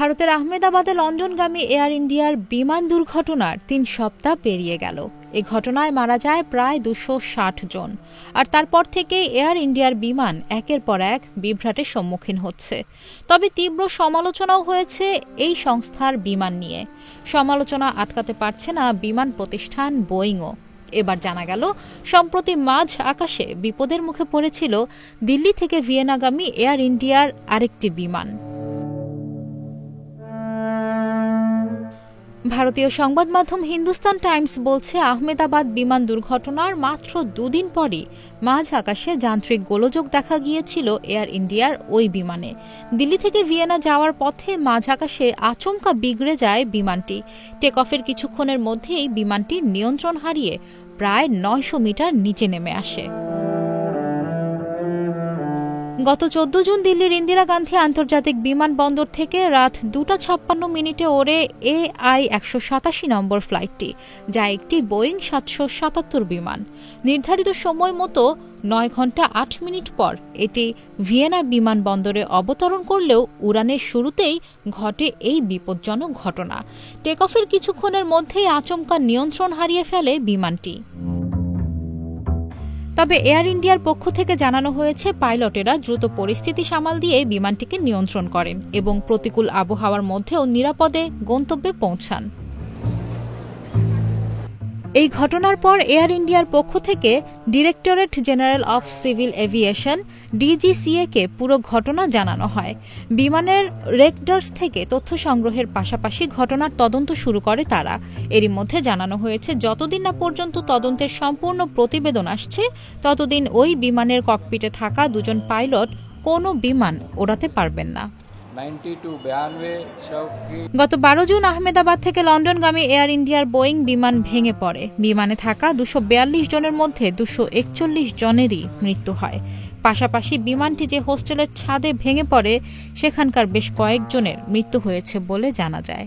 ভারতের আহমেদাবাদে লন্ডনগামী এয়ার ইন্ডিয়ার বিমান দুর্ঘটনার ৩ সপ্তাহ পেরিয়ে গেল। এ ঘটনায় মারা যায় প্রায় ২৬০ জন। আর তারপর থেকে এয়ার ইন্ডিয়ার বিমান একের পর এক বিভ্রাটের সম্মুখীন হচ্ছে। তবে তীব্র সমালোচনাও হয়েছে এই সংস্থার বিমান নিয়ে। সমালোচনা আটকাতে পারছে না বিমান প্রতিষ্ঠান বোয়িংও। এবার জানা গেল, সম্প্রতি মাঝ আকাশে বিপদের মুখে পড়েছিল দিল্লি থেকে ভিয়েনাগামী এয়ার ইন্ডিয়ার আরেকটি বিমান। ভারতীয় সংবাদ মাধ্যম হিন্দুস্তান টাইমস বলছে, আহমেদাবাদ বিমান দুর্ঘটনার মাত্র দুদিন পরই মাঝ আকাশে যান্ত্রিক গোলযোগ দেখা গিয়েছিল এয়ার ইন্ডিয়ার ওই বিমানে। দিল্লি থেকে ভিয়েনা যাওয়ার পথে মাঝ আকাশে আচমকা বিগড়ে যায় বিমানটি। টেক অফের কিছুক্ষণের মধ্যেই বিমানটি নিয়ন্ত্রণ হারিয়ে প্রায় ৯০০ মিটার নিচে নেমে আসে। গত ১৪ জুন দিল্লির ইন্দিরা গান্ধী আন্তর্জাতিক বিমানবন্দর থেকে রাত ২টা ৫৬ ওড়ে AI-১৮৭ নম্বর ফ্লাইটটি, যা একটি বোয়িং ৭৭৭ বিমান। নির্ধারিত সময় মতো ৯ ঘণ্টা ৮ মিনিট পর এটি ভিয়েনা বিমানবন্দরে অবতরণ করলেও উড়ানের শুরুতেই ঘটে এই বিপজ্জনক ঘটনা। টেক অফের কিছুক্ষণের মধ্যেই আচমকা নিয়ন্ত্রণ হারিয়ে ফেলে বিমানটি। তবে এয়ার ইন্ডিয়ার পক্ষ থেকে জানানো হয়েছে, পাইলটেরা দ্রুত পরিস্থিতি সামাল দিয়ে বিমানটিকে নিয়ন্ত্রণ করেন এবং প্রতিকূল আবহাওয়ার মধ্যেও নিরাপদে গন্তব্যে পৌঁছান। এই ঘটনার পর এয়ার ইন্ডিয়ার পক্ষ থেকে directorate general of civil aviation DGCA-কে পুরো ঘটনা জানানো হয়। বিমানের রেকডার্স থেকে তথ্য সংগ্রহের পাশাপাশি ঘটনার তদন্ত শুরু করে তারা। এরই মধ্যে জানানো হয়েছে, যতদিন না পর্যন্ত তদন্তের সম্পূর্ণ প্রতিবেদন আসছে, ততদিন ওই বিমানের ককপিটে থাকা ২ জন পাইলট কোনো বিমান ওড়াতে পারবেন না। গত ১২ জুন আহমেদাবাদ থেকে লন্ডনগামী এয়ার ইন্ডিয়ার বোয়িং বিমান ভেঙে পড়ে। বিমানে থাকা ২৪২ জনের মধ্যে ২৪১ জনেরই মৃত্যু হয়। পাশাপাশি বিমানটি যে হোস্টেলের ছাদে ভেঙে পড়ে, সেখানকার বেশ কয়েকজনের মৃত্যু হয়েছে বলে জানা যায়।